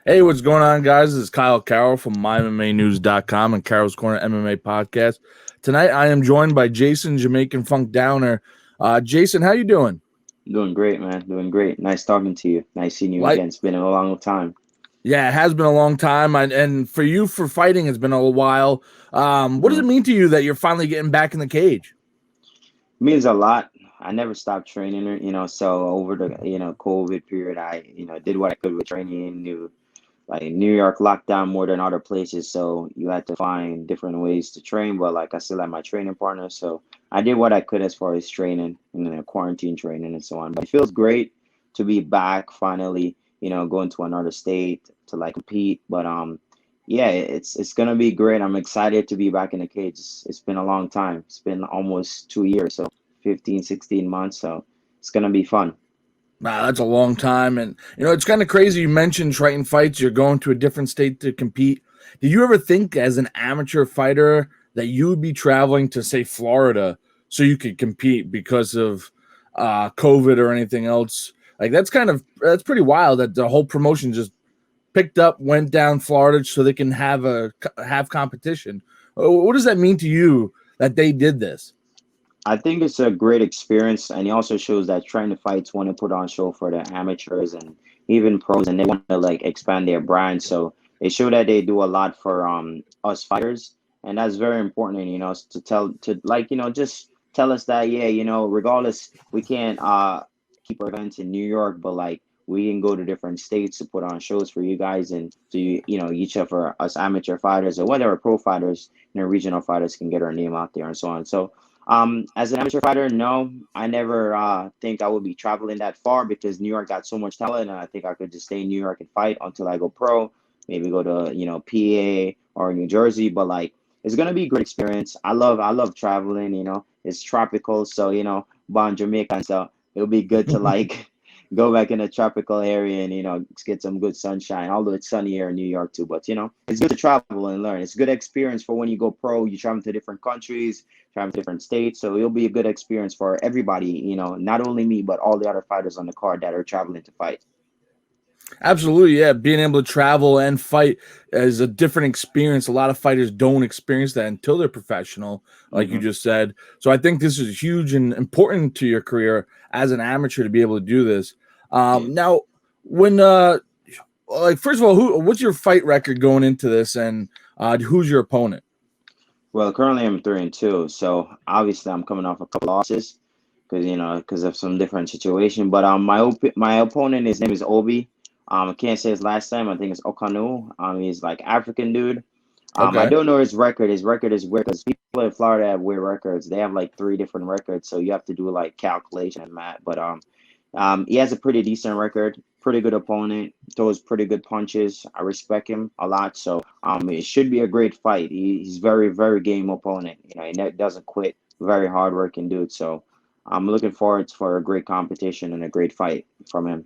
Hey, what's going on, guys? This is Carroll from MyMMAnews.com and Carroll's Corner MMA Podcast. Tonight, I am joined by Jason, Jamaican Funk Downer. Jason, how you doing? Doing great, man. Doing great. Nice talking to you. Nice seeing you Like, again. It's been a long time. yeah, it has been a long time, and for you, for fighting, it's been a while. What does Hmm it mean to you that you're finally getting back in the cage? Means a lot. I never stopped training, so over the, COVID period, I, did what I could with training. Like New York locked down more than other places, so you had to find different ways to train. But like I still had my training partner, so I did what I could as far as training and then quarantine training and so on. But it feels great to be back finally, going to another state to like compete. But yeah, it's gonna be great. I'm excited to be back in the cage. It's been a long time. It's been almost 2 years, so 15, 16 months. So it's gonna be fun. Wow, that's a long time, and it's kind of crazy. You mentioned Triton Fights. You're going to a different state to compete. Did you ever think, as an amateur fighter, that you would be traveling to, say, Florida so you could compete because of COVID or anything else? Like that's pretty wild that the whole promotion just picked up, went down Florida so they can have competition. What does that mean to you that they did this? I think it's a great experience, and it also shows that trying to fights want to put on show for the amateurs and even pros, and they want to like expand their brand. So they show that they do a lot for us fighters, and that's very important. To tell to like just tell us that yeah, regardless we can't keep our events in New York, but like we can go to different states to put on shows for you guys and to each of us amateur fighters or whatever pro fighters, regional fighters can get our name out there and so on. So as an amateur fighter, no, I never think I would be traveling that far because New York got so much talent, and I think I could just stay in New York and fight until I go pro. Maybe go to PA or New Jersey, but like it's gonna be a great experience. I love traveling. It's tropical, so born Jamaican, so it'll be good to like go back in a tropical area and get some good sunshine. Although it's sunny here in New York too, but it's good to travel and learn. It's a good experience for when you go pro. You travel to different countries, travel to different states, so it'll be a good experience for everybody. Not only me, but all the other fighters on the card that are traveling to fight. Absolutely, yeah. Being able to travel and fight is a different experience. A lot of fighters don't experience that until they're professional, like you Hmm just said. So I think this is huge and important to your career as an amateur to be able to do this. Yeah. Now, when like first of all, what's your fight record going into this, and who's your opponent? Well, currently I'm 3-2, so obviously I'm coming off a couple losses because of some different situation. But my opponent, his name is Obi. I can't say his last name. I think it's Okanu. He's like African dude. I Okay. don't know his record. His record is weird because people in Florida have weird records. They have like three different records, so you have to do like calculation and math. But he has a pretty decent record, pretty good opponent, throws pretty good punches. I respect him a lot. So it should be a great fight. He's very, very game opponent. Doesn't quit. Very hardworking dude. So I'm looking forward for a great competition and a great fight from him.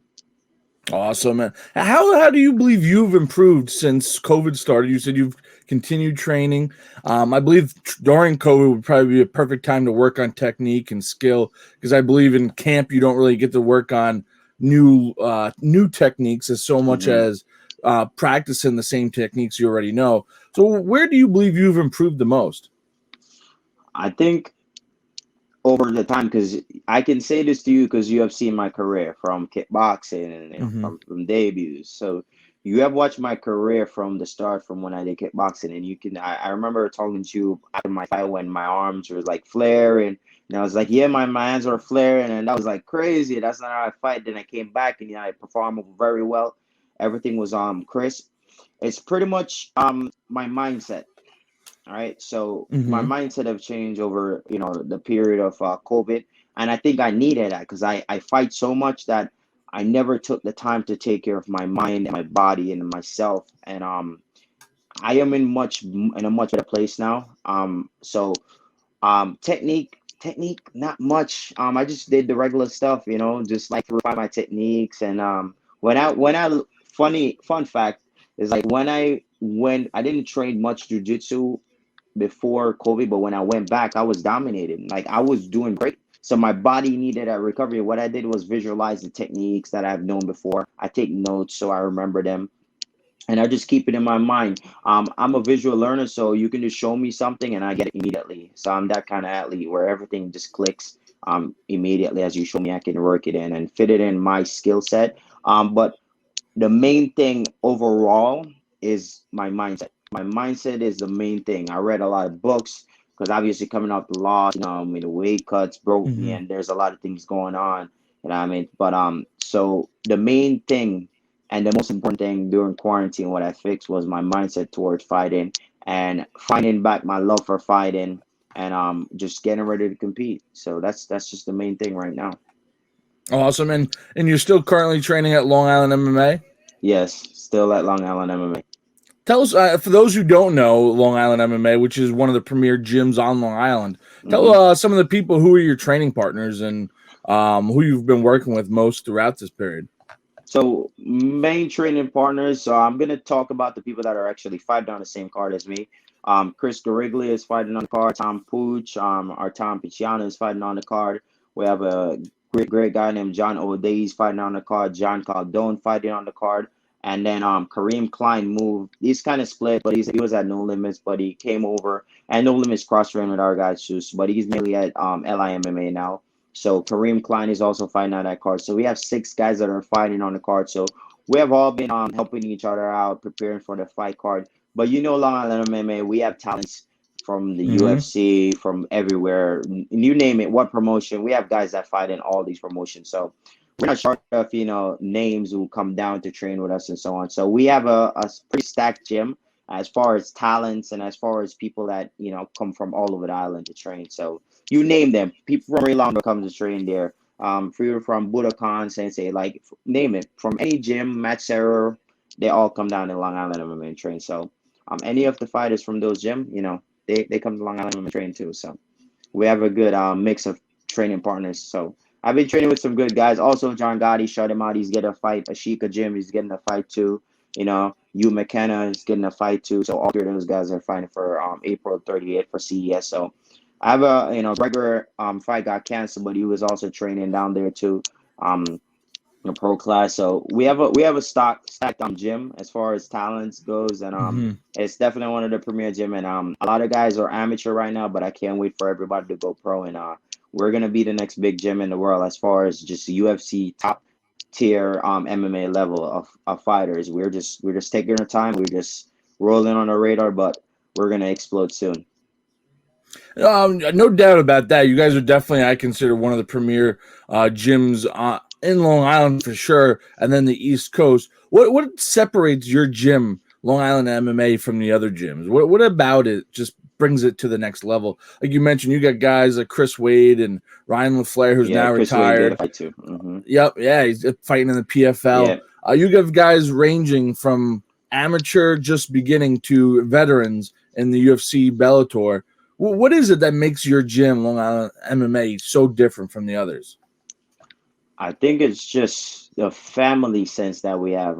Awesome. And how do you believe you've improved since COVID started? You said you've continued training. I believe during COVID would probably be a perfect time to work on technique and skill because I believe in camp you don't really get to work on new techniques as so much Hmm as practicing the same techniques you already know. So where do you believe you've improved the most? I think over the time, because I can say this to you because you have seen my career from kickboxing and Hmm. from debuts. So you have watched my career from the start, from when I did kickboxing, and you can. I remember talking to you after my fight when my arms were like flaring, and I was like, yeah, my hands were flaring, and that was like crazy. That's not how I fight. Then I came back and I performed very well. Everything was crisp. It's pretty much my mindset. All right. So my Hmm. mindset have changed over, the period of COVID. And I think I needed that because I fight so much that I never took the time to take care of my mind and my body and myself. And I am in a much better place now. Technique, not much. I just did the regular stuff, just like to refine my techniques. And when I fun fact is like when I didn't train much jujitsu before COVID, but when I went back, I was dominated. Like I was doing great. So my body needed a recovery. What I did was visualize the techniques that I've known before. I take notes so I remember them. and I just keep it in my mind. I'm a visual learner, so you can just show me something and I get it immediately. So I'm that kind of athlete where everything just clicks immediately as you show me. I can work it in and fit it in my skill set. But the main thing overall is my mindset. My mindset is the main thing. I read a lot of books because obviously coming off the loss, I mean, the weight cuts broke me, Hmm. and there's a lot of things going on. You know what I mean? But so the main thing and the most important thing during quarantine, what I fixed was my mindset towards fighting and finding back my love for fighting and just getting ready to compete. So that's just the main thing right now. Awesome. And you're still currently training at Long Island MMA? Yes, still at Long Island MMA. Tell us, for those who don't know Long Island MMA, which is one of the premier gyms on Long Island, tell Mhm. some of the people who are your training partners and who you've been working with most throughout this period. So main training partners. So I'm gonna talk about the people that are actually fighting on the same card as me. Chris Gariglia is fighting on the card. Tom Pooch, our Tom Picciano is fighting on the card. We have a great guy named John O'Day fighting on the card. John Caldone fighting on the card. And then Kareem Klein moved. He's kind of split, but he was at No Limits, but he came over and No Limits cross trained with our guys too. But he's mainly at LIMMA now. So Kareem Klein is also fighting on that card. So we have six guys that are fighting on the card. So we have all been helping each other out, preparing for the fight card. But Long Island MMA, we have talents from the Mm-hmm. UFC, from everywhere. You name it, what promotion. We have guys that fight in all these promotions. So we're not short of, names who come down to train with us and so on. So we have a pretty stacked gym as far as talents and as far as people that, come from all over the island to train. So you name them. People from Raylondo come to train there. People from Budokan, Sensei, like name it. From any gym, Match Serra, they all come down to Long Island MMA and train. So any of the fighters from those gym, they come to Long Island MMA and train too. So we have a good mix of training partners. So I've been training with some good guys. Also, John Gotti shut him out. He's getting a fight. Ashika Jim, he's getting a fight too. Hugh McKenna is getting a fight too. So all three of those guys are fighting for April 30th for CES. So I have a regular fight got canceled, but he was also training down there too. Um, pro class. So we have a stacked gym as far as talents goes, and Mm-hmm. it's definitely one of the premier gym. And a lot of guys are amateur right now, but I can't wait for everybody to go pro. And we're gonna be the next big gym in the world as far as just UFC top tier MMA level of fighters. We're just taking our time. We're just rolling on the radar, but we're gonna explode soon. No doubt about that. You guys are definitely, I consider, one of the premier gyms in Long Island for sure, and then the East Coast. What separates your gym, Long Island MMA, from the other gyms? What about it just brings it to the next level? Like you mentioned, you got guys like Chris Wade and Ryan LaFlair, who's Yeah, now Chris Wade get a retired. fight too. Yep, yeah, he's fighting in the PFL. Yeah. You have guys ranging from amateur, just beginning, to veterans in the UFC, Bellator. What is it that makes your gym, Long Island MMA, so different from the others? I think it's just the family sense that we have.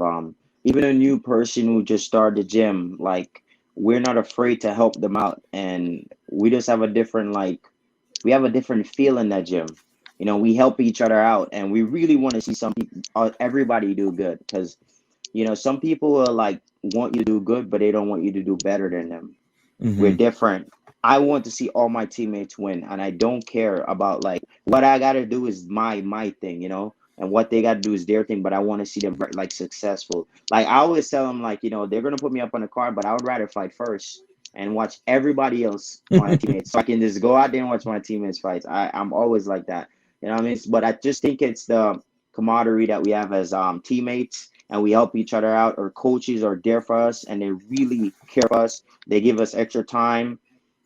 Even a new person who just started the gym, like we're not afraid to help them out, and we just have a different we have a different feel in that gym. We help each other out, and we really want to see everybody do good because some people will like want you to do good, but they don't want you to do better than them. We're Mm-hmm. different. I want to see all my teammates win, and I don't care about like what I gotta do is my thing, and what they gotta do is their thing. But I want to see them like successful. Like I always tell them, like they're gonna put me up on the card, but I would rather fight first and watch everybody else, my teammates, so I can just go out there and watch my teammates fight. I'm always like that, what I mean. But I just think it's the camaraderie that we have as teammates, and we help each other out. Our coaches are there for us, and they really care for us. They give us extra time,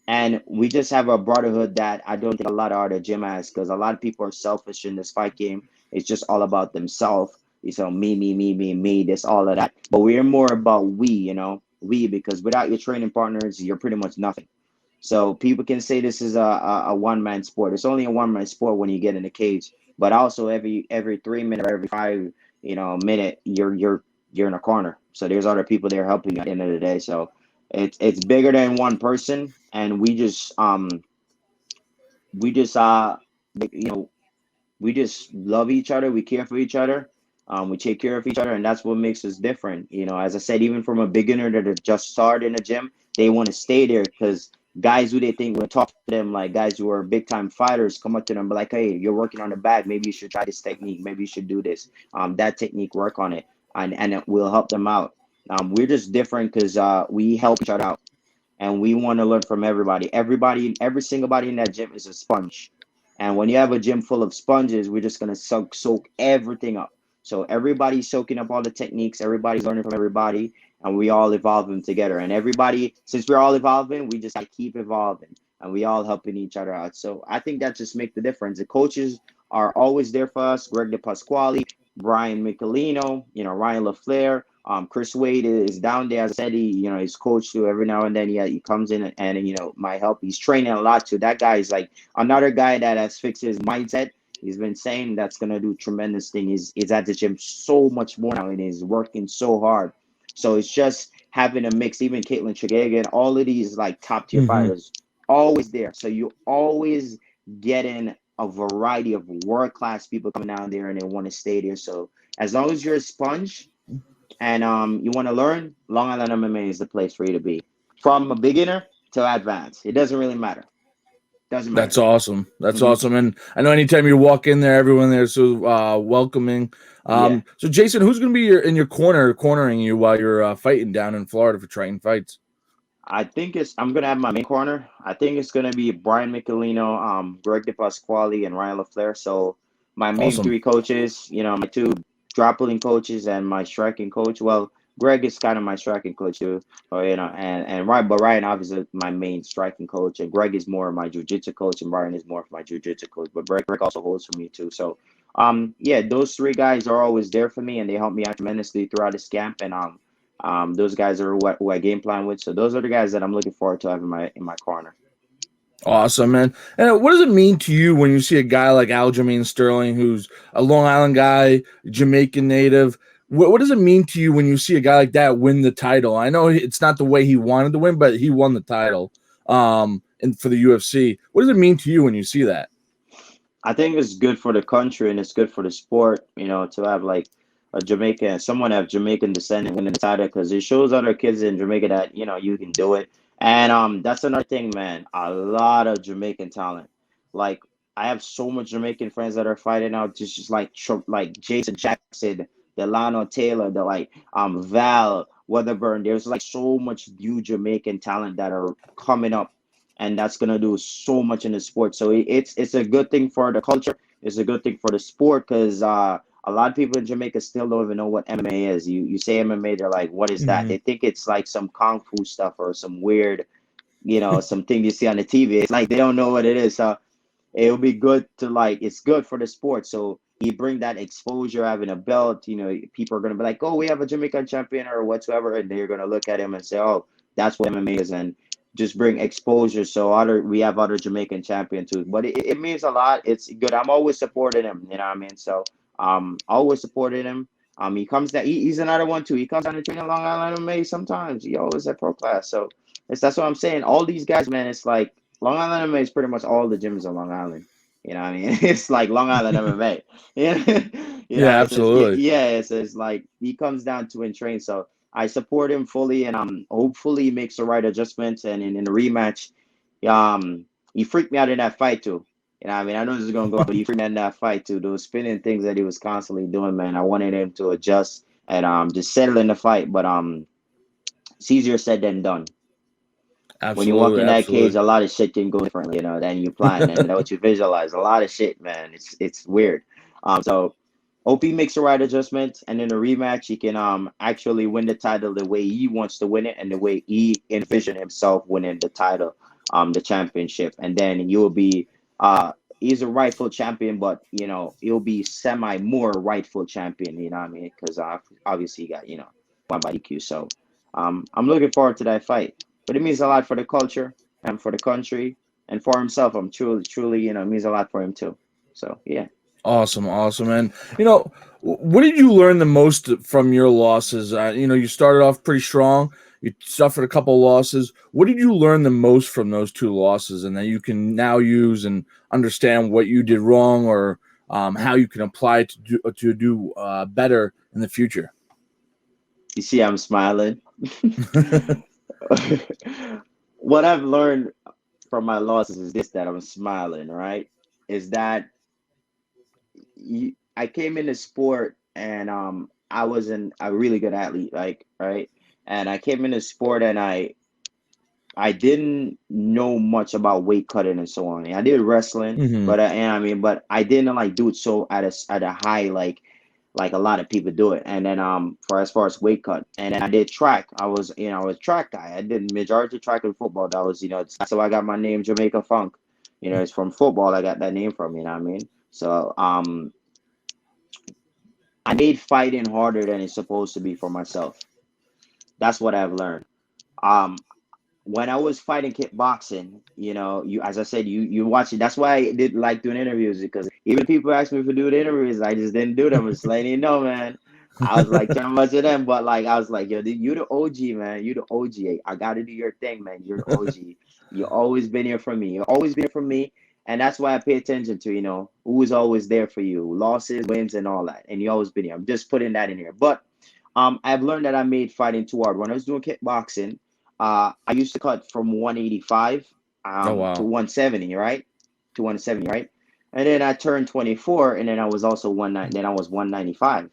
and we just have a brotherhood that I don't think a lot of other gym has, because a lot of people are selfish in this fight game. It's just all about themselves. Me, me, me, me, me, this, all of that. But we're more about we, because without your training partners, you're pretty much nothing. So people can say this is a one man sport. It's only a one man sport when you get in the cage. But also every 3 minutes or every five minute, you're in a corner. So there's other people there helping you at the end of the day. So it's bigger than one person, and we just you know we just love each other. We care for each other, We take care of each other, and that's what makes us different. As I said, even from a beginner that are just started in the gym, they want to stay there because guys who they think when talk to them, like guys who are big time fighters, come up to them, be like, "Hey, you're working on the back. Maybe you should try this technique. Maybe you should do this. That technique, work on it, and it will help them out." We're just different because we help each other out, and we want to learn from everybody. Every single body in that gym is a sponge. And when you have a gym full of sponges, we're just gonna soak everything up. So everybody's soaking up all the techniques, everybody's learning from everybody, and we all evolving together. And everybody, since we're all evolving, we just keep evolving, and we all helping each other out. So I think that just make the difference. The coaches are always there for us. Greg DePasquale, Brian Michelino, Ryan LaFleur. Chris Wade is down there. As I said, he's coach too. Every now and then, he comes in and my help. He's training a lot too. That guy is like another guy that has fixed his mindset. He's been saying that's gonna do tremendous thing. He's at the gym so much more now, and he's working so hard. So it's just having a mix. Even Caitlin Tregagan, all of these like top tier fighters, always there. So you always getting a variety of world class people coming down there, and they want to stay there. So as long as you're a sponge and you want to learn, Long Island MMA is the place for you to be. From a beginner to advanced, it doesn't really matter. Doesn't matter. That's awesome. That's awesome. And I know anytime you walk in there, everyone there's so welcoming. Yeah. So Jason, who's going to be in your cornering you while you're fighting down in Florida for Triton Fights? I'm gonna have my main corner. I think it's gonna be Brian Michelino, Greg DePasquale, and Ryan LaFleur. So my main Awesome. three coaches, my two grappling coaches and my striking coach. Well, Greg is kind of my striking coach too, but Ryan obviously my main striking coach, and Greg is more of my jiu-jitsu coach, and Brian is more of my jiu-jitsu coach. But Greg also holds for me too. So yeah, those three guys are always there for me, and they help me out tremendously throughout this camp. And those guys are who I game plan with. So those are the guys that I'm looking forward to having in my corner. Awesome, man. And what does it mean to you when you see a guy like Aljamain Sterling, who's a Long Island guy, Jamaican native? What does it mean to you when you see a guy like that win the title? I know it's not the way he wanted to win, but he won the title and for the UFC. What does it mean to you when you see that? I think it's good for the country and it's good for the sport, to have like a Jamaican, someone have Jamaican descent and winning the title because it shows other kids in Jamaica that you can do it. And that's another thing, man. A lot of Jamaican talent. Like I have so much Jamaican friends that are fighting out, just like Jason Jackson, Delano Taylor, the like Val Weatherburn. There's like so much new Jamaican talent that are coming up, and that's gonna do so much in the sport. So it's a good thing for the culture. It's a good thing for the sport because a lot of people in Jamaica still don't even know what MMA is. You say MMA, they're like, "What is that?" They think it's like some kung fu stuff or some weird, something you see on the TV. It's like they don't know what it is. So it'll be good to it's good for the sport. So you bring that exposure, having a belt. People are gonna be like, "Oh, we have a Jamaican champion or whatsoever," and they're gonna look at him and say, "Oh, that's what MMA is," and just bring exposure. So we have other Jamaican champion too. But it means a lot. It's good. I'm always supporting him. You know what I mean? So always supported him. He comes down. He's another one too. He comes down to train at Long Island MMA sometimes. He always at pro class. So that's what I'm saying. All these guys, man. It's like Long Island MMA is pretty much all the gyms on Long Island. You know what I mean? It's like Long Island MMA. Yeah, Yeah, absolutely. yeah. It's like he comes down to and train. So I support him fully, and hopefully he makes the right adjustments. And in the rematch, he freaked me out in that fight too. You know what I mean? I know this is gonna go, but he freaked me out in that fight too. Those spinning things that he was constantly doing, man. I wanted him to adjust and just settle in the fight, but it's easier said than done. When you walk Absolutely, in that cage, absolutely. a lot of shit can go differently, than you plan and what you visualize. A lot of shit, man. It's weird. So OP makes the right adjustment, and in the rematch, he can actually win the title the way he wants to win it and the way he envisioned himself winning the title, the championship. And then you'll be he's a rightful champion, but he'll be semi more rightful champion. You know what I mean? Because obviously he got one by DQ. So I'm looking forward to that fight. But it means a lot for the culture and for the country and for himself. I'm truly, it means a lot for him too. So yeah. Awesome, awesome. And what did you learn the most from your losses? You started off pretty strong. You suffered a couple losses. What did you learn the most from those two losses, and that you can now use and understand what you did wrong, or how you can apply to do better in the future. You see, I'm smiling. What I've learned from my losses is this, that I'm smiling, right? Is that I came into sport and I wasn't a really good athlete, like, right? And I came into sport and I didn't know much about weight cutting and so on. I did wrestling, Hmm. but but I didn't like do it so at a high like a lot of people do it. And then for as far as weight cut, and then I did track. I was a track guy. I did majority track and football. That was that's how I got my name Jamaica Funk. It's from football. I got that name from. You know what I mean? So I made fighting harder than it's supposed to be for myself. That's what I've learned. Um, when I was fighting kickboxing, you as I said, you watch it. That's why I did like doing interviews because even people asked me for doing interviews, I just didn't do them. Just letting you know, man. I was like trying much of them, but like I was like, yo, you the OG, man. You the OG. I gotta do your thing, man. You're the OG. You always been here for me. You always been here for me. And that's why I pay attention to, who's always there for you, losses, wins, and all that. And you always been here. I'm just putting that in here. But I've learned that I made fighting too hard. When I was doing kickboxing, I used to cut from 185 Oh to wow. 170, right? To 170, right? And then I turned 24, and then I was also then I was 195.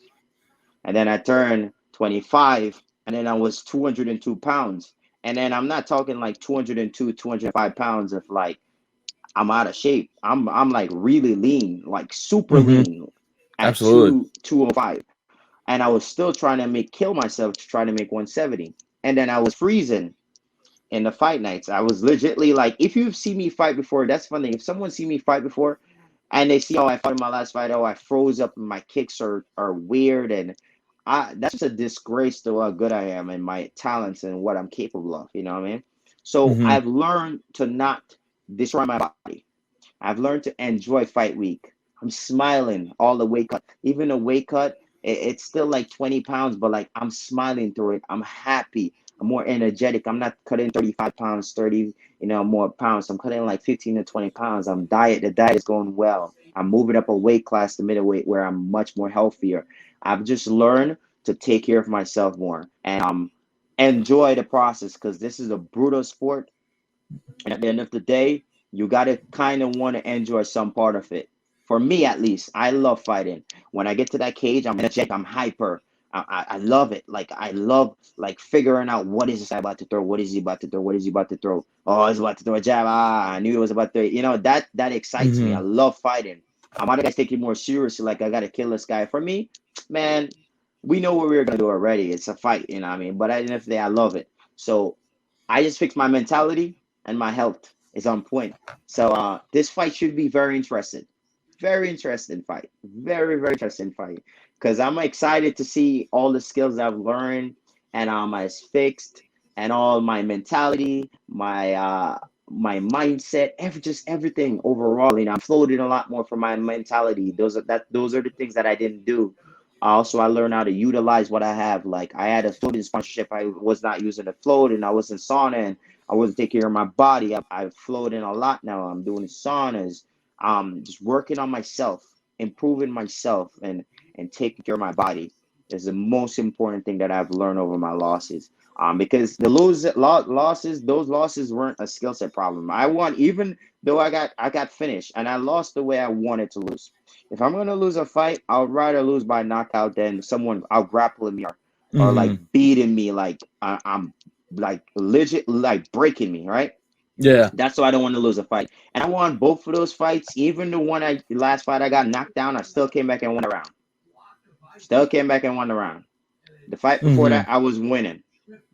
And then I turned 25, and then I was 202 pounds. And then I'm not talking like 202, 205 pounds of like I'm out of shape. I'm like really lean, like super Hmm. lean at Absolutely. 205. And I was still trying to kill myself to try to make 170. And then I was freezing in the fight nights. I was legitly like, if you've seen me fight before, that's funny. If someone see me fight before and they see how I fought in my last fight, oh, I froze up and my kicks are weird. And that's just a disgrace to how good I am and my talents and what I'm capable of. You know what I mean? So Hmm. I've learned to not destroy my body. I've learned to enjoy fight week. I'm smiling all the weight cut. Even a weight cut, it's still like 20 pounds, but like I'm smiling through it. I'm happy. I'm more energetic. I'm not cutting 35 pounds, 30, more pounds. I'm cutting like 15 to 20 pounds. The diet is going well. I'm moving up a weight class to middleweight where I'm much more healthier. I've just learned to take care of myself more and enjoy the process because this is a brutal sport. And at the end of the day, you got to kind of want to enjoy some part of it. For me, at least, I love fighting. When I get to that cage, I'm energetic, I'm hyper. I love it. Like I love like figuring out what is this guy about to throw? What is he about to throw? What is he about to throw? Oh, he's about to throw a jab. Ah, I knew he was about to. That excites me. I Hmm. love fighting. A lot of guys take it more seriously. Like I got to kill this guy. For me, man, we know what we were gonna do already. It's a fight, you know what I mean? But at the end of the day, I love it. So I just fixed my mentality and my health is on point. So this fight should be very interesting. Very interesting fight. Very, very interesting fight. Because I'm excited to see all the skills I've learned and my fixed and all my mentality, my mindset, just everything overall. I'm floating a lot more from my mentality. Those are the things that I didn't do. Also, I learned how to utilize what I have. Like I had a floating sponsorship. I was not using the float and I was in sauna and I wasn't taking care of my body. I've floating a lot now. I'm doing saunas. Just working on myself, improving myself, and taking care of my body is the most important thing that I've learned over my losses. Because losses, those losses weren't a skill set problem. I won even though I got finished and I lost the way I wanted to lose. If I'm gonna lose a fight, I'll rather lose by knockout than someone out grappling me or like Hmm. beating me like I'm like legit like breaking me, right? Yeah. That's why I don't want to lose a fight. And I won both of those fights. Even the last fight I got knocked down, I still came back and won a round. Still came back and won the round. The fight before Hmm. that, I was winning,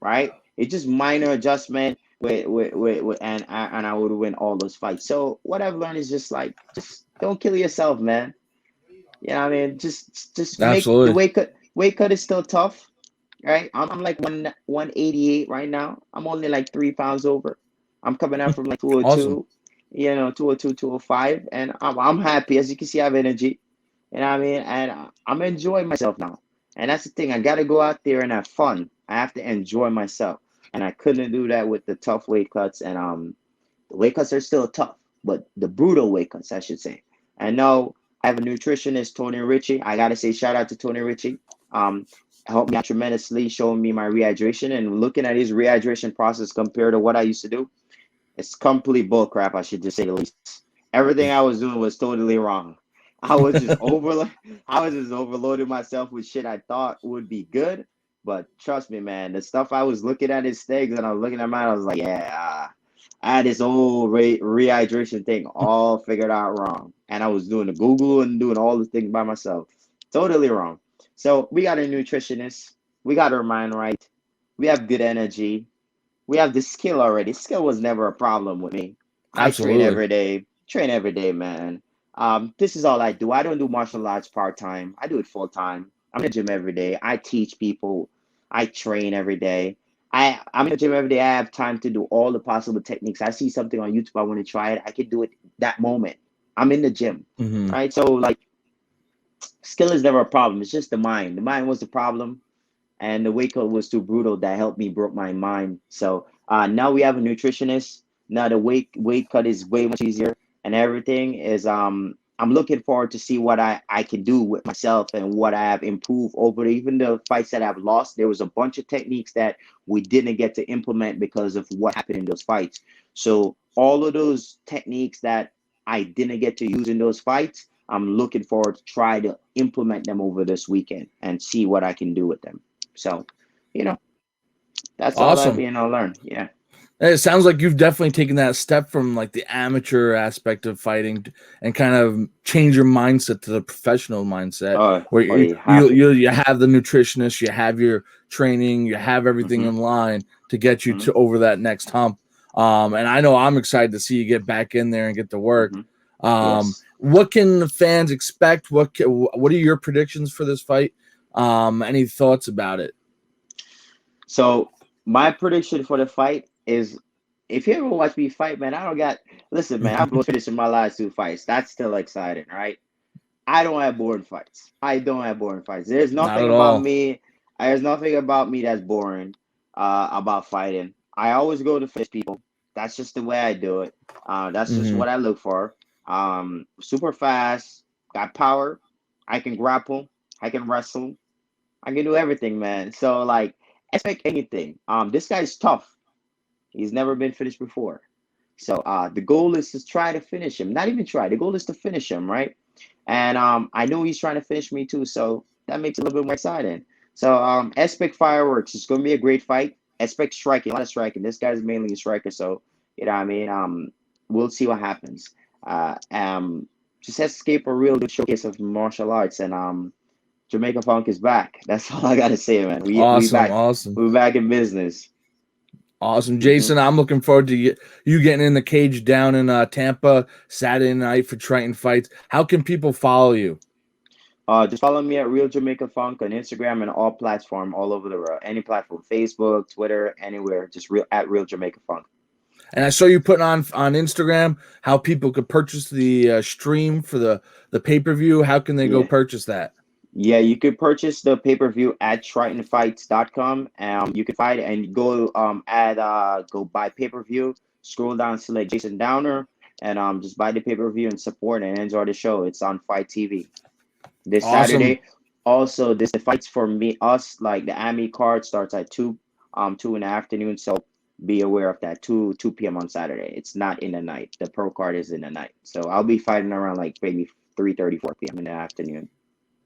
right? It's just minor adjustment and I would win all those fights. So what I've learned is just don't kill yourself, man. You know what I mean? Just make the Absolutely. weight cut is still tough, right? I'm like 188 right now. I'm only like 3 pounds over. I'm coming out from like Awesome. 202, 202, 205, and I'm happy. As you can see, I have energy. You know what I mean? And I'm enjoying myself now. And that's the thing. I got to go out there and have fun. I have to enjoy myself. And I couldn't do that with the tough weight cuts. And the weight cuts are still tough, but the brutal weight cuts, I should say. And no, I have a nutritionist, Tony Ritchie. I gotta say shout out to Tony Ritchie. Um, Helped me out tremendously, showing me my rehydration and looking at his rehydration process compared to what I used to do. It's complete bull crap, I should just say the least. Everything I was doing was totally wrong. I was just over I was just overloading myself with shit I thought would be good. But trust me, man, the stuff I was looking at his things and I was looking at mine, I was like, yeah, I had this whole rehydration thing all figured out wrong. And I was doing the Google and doing all the things by myself. Totally wrong. So we got a nutritionist. We got our mind right. We have good energy. We have the skill already. Skill was never a problem with me. I Absolutely. train every day, man. This is all I do. I don't do martial arts part time. I do it full time. I'm in the gym every day. I teach people. I train every day. I'm in the gym every day. I have time to do all the possible techniques. I see something on YouTube, I want to try it. I can do it that moment. I'm in the gym, Hmm. right? So like, skill is never a problem. It's just the mind. The mind was the problem, and the weight cut was too brutal. That helped me broke my mind. So now we have a nutritionist. Now the weight cut is way much easier, and everything is I'm looking forward to see what I can do with myself and what I have improved over even the fights that I've lost. There was a bunch of techniques that we didn't get to implement because of what happened in those fights. So all of those techniques that I didn't get to use in those fights, I'm looking forward to try to implement them over this weekend and see what I can do with them. So, you know, that's all I've Awesome. learned. Yeah. And it sounds like you've definitely taken that step from like the amateur aspect of fighting and kind of change your mindset to the professional mindset where Oh, you have to. you have the nutritionist, you have your training, you have everything Mm-hmm. in line to get you Mm-hmm. to over that next hump. And I know I'm excited to see you get back in there and get to work. Mm-hmm. Yes. What can the fans expect? What are your predictions for this fight? Any thoughts about it? So my prediction for the fight is, if you ever watch me fight, man, I don't got listen, man, I'm finishing my last two fights. That's still exciting, right? I don't have boring fights. I don't have boring fights. Not at all. There's nothing about me that's boring about fighting. I always go to finish people. That's just the way I do it. That's just Hmm. what I look for. Super fast, got power. I can grapple. I can wrestle. I can do everything, man. So like, expect anything. This guy's tough. He's never been finished before. So the goal is to try to finish him. Not even try. The goal is to finish him, right? And I know he's trying to finish me too, so that makes it a little bit more exciting. So expect fireworks. It's gonna be a great fight. Expect striking, a lot of striking. This guy's mainly a striker, so you know what I mean. We'll see what happens. Uh, um, just escape a real good showcase of martial arts, and Jamaica Funk is back. That's all I gotta say, man. We Awesome, back. awesome. We're back in business. Awesome, Hmm. Jason. I'm looking forward to you getting in the cage down in Tampa Saturday night for Triton Fights. How can people follow you? Just follow me at Real Jamaica Funk on Instagram and all platform all over the world. Any platform, Facebook, Twitter, anywhere. Just Real Jamaica Funk. And I saw you putting on Instagram how people could purchase the stream for the pay per view. How can they go Yeah. purchase that? Yeah, you could purchase the pay-per-view at tritonfights.com. You can fight and go go buy pay-per-view, scroll down, select Jason Downer, and just buy the pay-per-view and support and enjoy the show. It's on Fight TV this Awesome. Saturday. Also, this the fights for me us like the Ami card starts at 2 in the afternoon. So be aware of that. 2 p.m. on Saturday. It's not in the night. The pro card is in the night. So I'll be fighting around like maybe 3:30, 4 p.m. in the afternoon.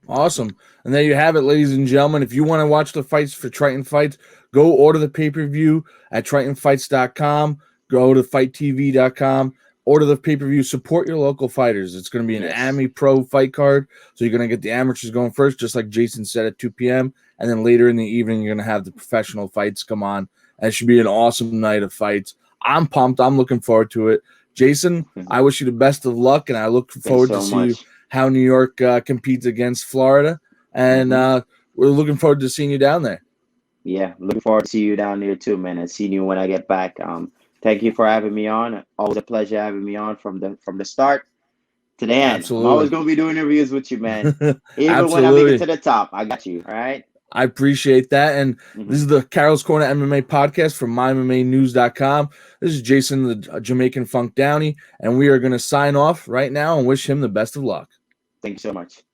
Awesome. And there you have it, ladies and gentlemen. If you want to watch the fights for Triton Fights, go order the pay-per-view at tritonfights.com. Go to fighttv.com. Order the pay-per-view. Support your local fighters. It's going to be an Yes. AMI Pro fight card. So you're going to get the amateurs going first, just like Jason said at 2 p.m. And then later in the evening, you're going to have the professional fights come on. And it should be an awesome night of fights. I'm pumped. I'm looking forward to it. Jason, I wish you the best of luck, and I look Thanks forward to so see you much. how New York competes against Florida, and Hmm. we're looking forward to seeing you down there. Yeah, looking forward to see you down there too, man, and seeing you when I get back. Thank you for having me on. Always a pleasure having me on from the start to the end. I'm always Absolutely. gonna be doing interviews with you, man. Even when I make it to Absolutely. the top, I got you. All right. I appreciate that. And Mm-hmm. this is the Carroll's Corner MMA podcast from MyMMAnews.com. This is Jason, the Jamaican Funk Downey, and we are going to sign off right now and wish him the best of luck. Thank you so much.